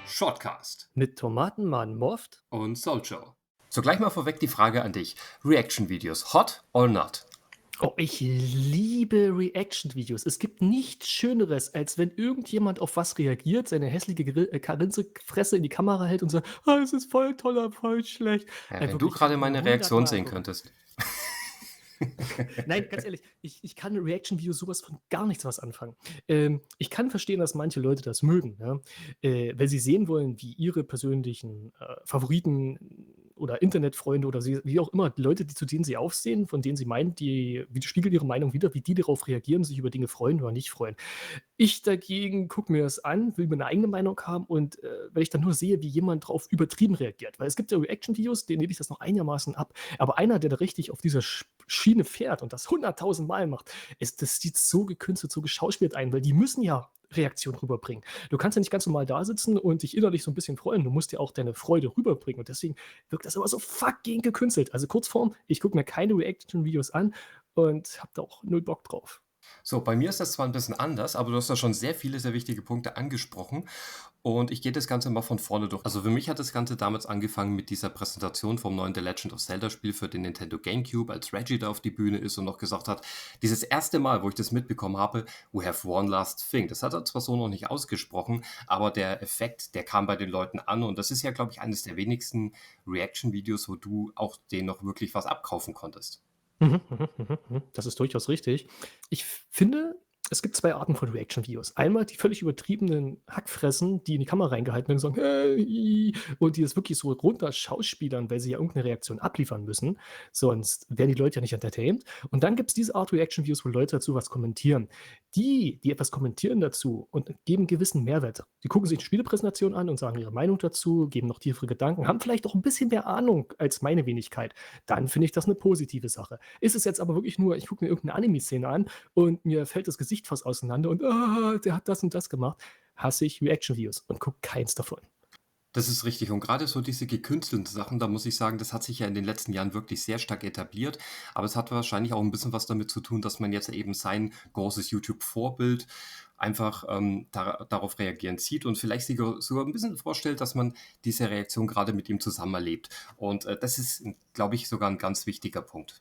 Shortcast Mit Tomatenmann MofD? und SoulJoe. So, gleich mal vorweg die Frage an dich. Reaction-Videos, hot or not? Oh, ich liebe Reaction-Videos. Es gibt nichts Schöneres, als wenn irgendjemand auf was reagiert, seine hässliche Fresse in die Kamera hält und sagt: „Ah, es ist voll toll, aber voll schlecht.“ Ja, wenn du Wirklich, kann gerade ich mir meine Reaktion hundertmal sehen angucken. könntest. Nein, ganz ehrlich, ich kann mit Reaction-Videos sowas von gar nichts was anfangen. Ich kann verstehen, dass manche Leute das mögen, ja, weil sie sehen wollen, wie ihre persönlichen, Favoriten oder Internetfreunde oder sie wie auch immer, die Leute, die zu denen sie aufsehen, von denen sie meinen, die spiegeln ihre Meinung wider, wie die darauf reagieren, sich über Dinge freuen oder nicht freuen. Ich dagegen gucke mir das an, will mir 'ne eigene Meinung haben und, wenn ich dann nur sehe, wie jemand drauf übertrieben reagiert, weil es gibt ja Reaction-Videos, denen nehme ich das noch einigermaßen ab, aber einer, der da richtig auf dieser Schiene fährt und das 100.000 Mal macht, das sieht so gekünstelt, so geschauspielt ein, weil die müssen ja Reaktion rüberbringen. Du kannst ja nicht ganz normal da sitzen und dich innerlich so 'n bisschen freuen. Du musst ja auch deine Freude rüberbringen und deswegen wirkt das immer so fucking gekünstelt. Also, Kurzform, ich gucke mir keine Reaction-Videos an und habe da auch null Bock drauf. So, bei mir ist das zwar ein bisschen anders, aber du hast da schon sehr viele, sehr wichtige Punkte angesprochen und ich gehe das Ganze mal von vorne durch. Also, für mich hat das Ganze damals angefangen mit dieser Präsentation vom neuen The Legend of Zelda Spiel für den Nintendo GameCube, als Reggie da auf die Bühne ist und noch gesagt hat, dieses erste Mal, wo ich das mitbekommen habe: „We have one last thing." Das hat er zwar so noch nicht ausgesprochen, aber der Effekt, der kam bei den Leuten an und das ist ja, glaube ich, eines der wenigsten Reaction-Videos, wo du auch denen noch wirklich was abkaufen konntest. Das ist durchaus richtig. Ich finde, es gibt 2 Arten von Reaction-Videos. Einmal die völlig übertriebenen Hackfressen, die in die Kamera reingehalten werden und sagen: „Hey, i“ und die das wirklich so runter schauspielern, weil sie ja irgend 'ne Reaktion abliefern müssen, sonst wären die Leute ja nicht entertained. Und dann gibt's diese Art Reaction-Videos, wo Leute dazu was kommentieren. Die etwas kommentieren dazu und geben gewissen Mehrwert. Die gucken sich 'ne Spielepräsentation an und sagen ihre Meinung dazu, geben noch tiefere Gedanken, haben vielleicht auch 'n bisschen mehr Ahnung als meine Wenigkeit. Dann finde ich das 'ne positive Sache. Ist es jetzt aber wirklich nur, ich gucke mir irgendeine Anime-Szene an und mir fällt das Gesicht fast auseinander und: „Ah, der hat das und das gemacht“, hasse ich Reaction-Videos und gucke keins davon. Das ist richtig und gerade so diese gekünstelten Sachen, da muss ich sagen, das hat sich ja in den letzten Jahren wirklich sehr stark etabliert, aber es hat wahrscheinlich auch ein bisschen was damit zu tun, dass man jetzt eben sein großes YouTube-Vorbild einfach, darauf reagieren sieht und vielleicht sogar 'n bisschen vorstellt, dass man diese Reaktion gerade mit ihm zusammen erlebt. Und, das ist, glaube ich, sogar ein ganz wichtiger Punkt.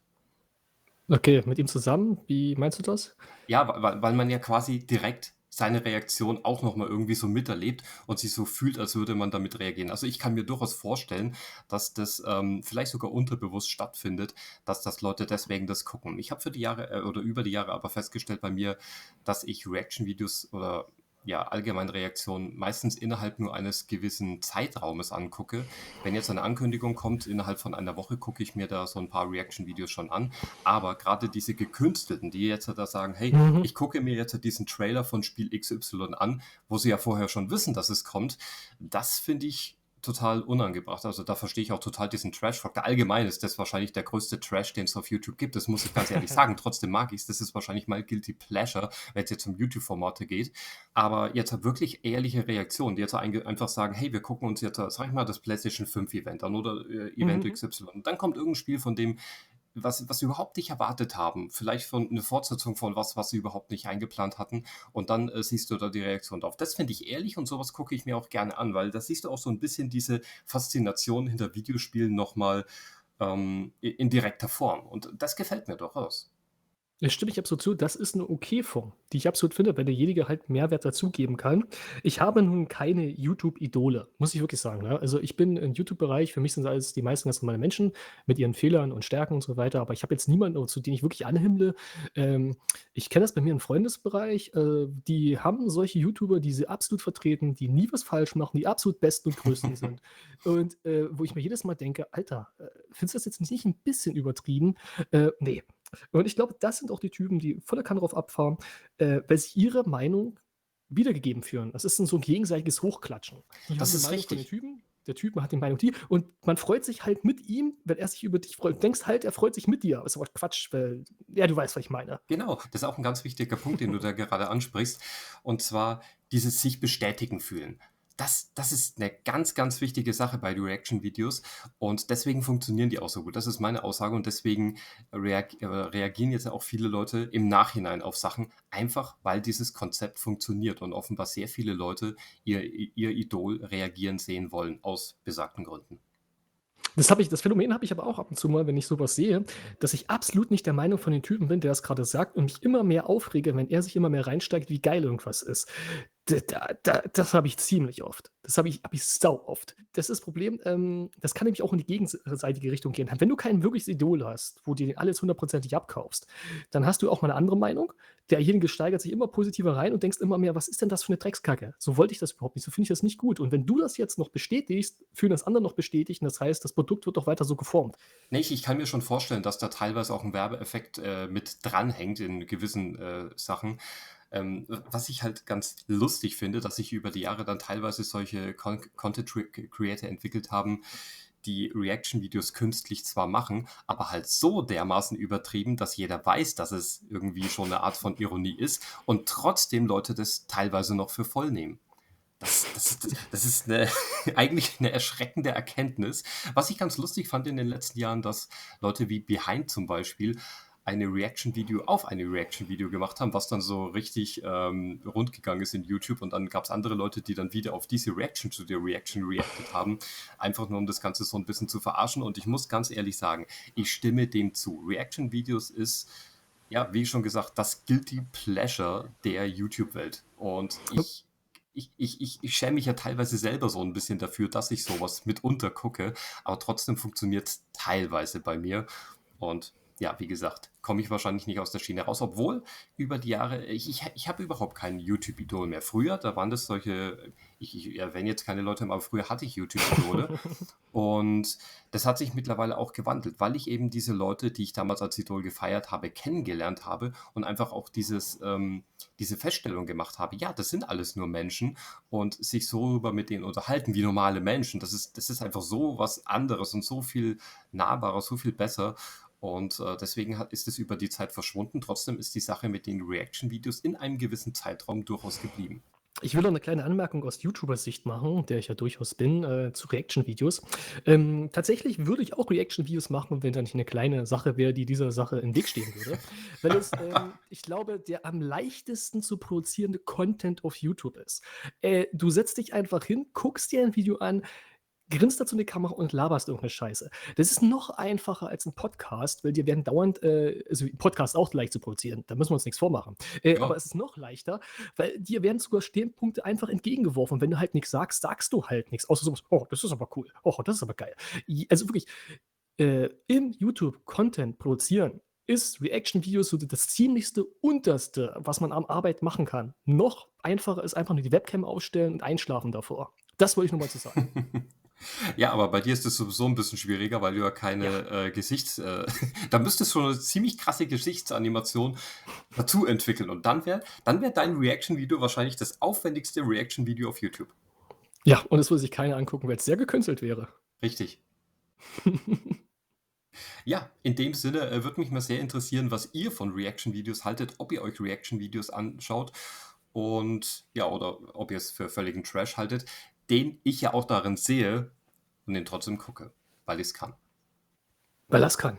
Okay, mit ihm zusammen, wie meinst du das? Ja, weil man ja quasi direkt seine Reaktion auch noch mal irgendwie so miterlebt und sich so fühlt, als würde man damit reagieren. Also, ich kann mir durchaus vorstellen, dass das, vielleicht sogar unterbewusst stattfindet, dass das Leute deswegen das gucken. Ich habe für die Jahre oder über die Jahre aber festgestellt bei mir, dass ich Reaction-Videos oder, ja, allgemein Reaktionen meistens innerhalb nur eines gewissen Zeitraumes angucke. Wenn jetzt eine Ankündigung kommt, innerhalb von einer Woche gucke ich mir da so ein paar Reaction-Videos schon an. Aber gerade diese gekünstelten, die jetzt da sagen: „Hey, Mhm. ich gucke mir jetzt diesen Trailer von Spiel XY an", wo sie ja vorher schon wissen, dass es kommt, das finde ich total unangebracht. Also, da verstehe ich auch total diesen Trash-Faktor. Allgemein ist das wahrscheinlich der größte Trash, den es auf YouTube gibt. Das muss ich ganz ehrlich sagen. Trotzdem mag ich's. Das ist wahrscheinlich mein Guilty Pleasure, wenn es jetzt um YouTube-Formate geht. Aber jetzt wirklich ehrliche Reaktionen, die jetzt einfach sagen: „Hey, wir gucken uns jetzt, sage ich mal, das PlayStation 5 Event an oder, Event Mhm. XY." Und dann kommt irgendein Spiel, von dem was sie überhaupt nicht erwartet haben. Vielleicht von 'ne Fortsetzung von was sie überhaupt nicht eingeplant hatten und dann, siehst du da die Reaktion drauf. Das finde ich ehrlich und sowas gucke ich mir auch gerne an, weil da siehst du auch so ein bisschen diese Faszination hinter Videospielen noch mal, i in direkter Form und das gefällt mir durchaus. Da stimme ich absolut zu. Das ist 'ne Okay-Form, die ich absolut finde, weil derjenige halt Mehrwert dazugeben kann. Ich habe nun keine YouTube-Idole, muss ich wirklich sagen, ne? Also, ich bin im YouTube-Bereich, für mich sind alles die meisten ganz normale Menschen mit ihren Fehlern und Stärken und so weiter, aber ich habe jetzt niemanden, zu den ich wirklich anhimmle. Ich kenne das bei mir im Freundesbereich, die haben solche YouTuber, die sie absolut vertreten, die nie was falsch machen, die absolut Besten und Größten sind. Und, wo ich mir jedes Mal denke: „Alter, findest du das jetzt nicht 'n bisschen übertrieben?“ Ne. Und ich glaube, das sind auch die Typen, die volle Kanne drauf abfahren, weil sie ihre Meinung wiedergegeben führen. Das ist 'n so 'n gegenseitiges Hochklatschen. Die haben Das die ist Meinung von den richtig. Typen, der Typ hat die Meinung die und man freut sich halt mit ihm, wenn er sich über dich freut. Du denkst halt, er freut sich mit dir. Ist aber Quatsch, weil ja, du weißt, was ich meine. Genau, das ist auch ein ganz wichtiger Punkt, den du da gerade ansprichst, und zwar dieses sich bestätigen fühlen. das ist eine ganz, ganz wichtige Sache bei Reaction-Videos und deswegen funktionieren die auch so gut. Das ist meine Aussage und deswegen reagieren jetzt auch viele Leute im Nachhinein auf Sachen, einfach weil dieses Konzept funktioniert und offenbar sehr viele Leute ihr Idol reagieren sehen wollen aus besagten Gründen. Das Phänomen habe ich aber auch ab und zu mal, wenn ich sowas sehe, dass ich absolut nicht der Meinung von den Typen bin, der das gerade sagt und mich immer mehr aufrege, wenn er sich immer mehr reinsteigt, wie geil irgendwas ist. Das habe ich ziemlich oft. Das habe ich sau oft. Das ist das Problem, das kann nämlich auch in die gegenseitige Richtung gehen. Wenn du kein wirkliches Idol hast, wo du dir alles hundertprozentig abkaufst, dann hast du auch mal eine andere Meinung. Derjenige steigert sich immer positiver rein und denkst immer mehr: „Was ist denn das für eine Dreckskacke? So wollte ich das überhaupt nicht. So finde ich das nicht gut.“ Und wenn du das jetzt noch bestätigst, fühlen das andere noch bestätigt und das heißt, das Produkt wird auch weiter so geformt. Ne, ich kann mir schon vorstellen, dass da teilweise auch 'n Werbeeffekt, mit dranhängt in gewissen, Sachen. Was ich halt ganz lustig finde, dass sich über die Jahre dann teilweise solche Content Creator entwickelt haben, die Reaction-Videos künstlich zwar machen, aber halt so dermaßen übertrieben, dass jeder weiß, dass es irgendwie schon 'ne Art von Ironie ist und trotzdem Leute das teilweise noch für voll nehmen. Das ist 'ne eigentlich 'ne erschreckende Erkenntnis. Was ich ganz lustig fand in den letzten Jahren, dass Leute wie Behind zum Beispiel eine Reaction-Video auf eine Reaction-Video gemacht haben, was dann so richtig, rund gegangen ist in YouTube und dann gab's andere Leute, die dann wieder auf diese Reaction zu der Reaction reacted haben, einfach nur um das Ganze so 'n bisschen zu verarschen und ich muss ganz ehrlich sagen, ich stimme dem zu. Reaction-Videos ist, ja, wie schon gesagt, das Guilty Pleasure der YouTube-Welt und ich schäme mich ja teilweise selber so ein bisschen dafür, dass ich sowas mitunter gucke, aber trotzdem funktioniert's teilweise bei mir. Und ja, wie gesagt, komme ich wahrscheinlich nicht aus der Schiene raus, obwohl über die Jahre ich habe überhaupt kein YouTube-Idol mehr. Früher, da waren das solche ich erwähne jetzt keine Leute mehr, aber früher hatte ich YouTube-Idole und das hat sich mittlerweile auch gewandelt, weil ich eben diese Leute, die ich damals als Idol gefeiert habe, kennengelernt habe und einfach auch diese Feststellung gemacht habe: „Ja, das sind alles nur Menschen“ und sich so über mit denen unterhalten wie normale Menschen. Das ist einfach so was anderes und so viel nahbarer, so viel besser. Und, deswegen ist es über die Zeit verschwunden. Trotzdem ist die Sache mit den Reaction-Videos in einem gewissen Zeitraum durchaus geblieben. Ich will noch eine kleine Anmerkung aus YouTuber-Sicht machen, der ich ja durchaus bin, zu Reaction-Videos. Tatsächlich würde ich auch Reaction-Videos machen, wenn da nicht eine kleine Sache wäre, die dieser Sache im Weg stehen würde. Weil es, ich glaube, der am leichtesten zu produzierende Content auf YouTube ist. Du setzt dich einfach hin, guckst dir ein Video an, grinst dazu in die Kamera und laberst irgend 'ne Scheiße. Das ist noch einfacher als 'n Podcast, weil dir werden dauernd also Podcast auch leicht zu produzieren, da müssen wir uns nix vormachen. Aber Ja. es ist noch leichter, weil dir werden sogar Standpunkte einfach entgegengeworfen. Und wenn du halt nix sagst, sagst du halt nix, außer so was: „Oh, das ist aber cool. Oh, das ist aber geil.“ Also wirklich, im YouTube Content produzieren ist Reaction-Videos so das ziemlichste Unterste, was man am Arbeit machen kann. Noch einfacher ist einfach nur die Webcam ausstellen und einschlafen davor. Das wollte ich nur mal zu sagen. Ja, aber bei dir ist es sowieso ein bisschen schwieriger, weil du ja Ja. keine, da müsstest du schon 'ne ziemlich krasse Gesichtsanimation dazu entwickeln und dann wär dein Reaction-Video wahrscheinlich das aufwendigste Reaction-Video auf YouTube. Ja, und es würde sich keiner angucken, weil's sehr gekünstelt wäre. Richtig. Ja, in dem Sinne, würde mich mal sehr interessieren, was ihr von Reaction-Videos haltet, ob ihr euch Reaction-Videos anschaut und ja, oder ob ihr es für völligen Trash haltet, den ich ja auch darin sehe und den trotzdem gucke, weil ich's kann. Weil er's kann.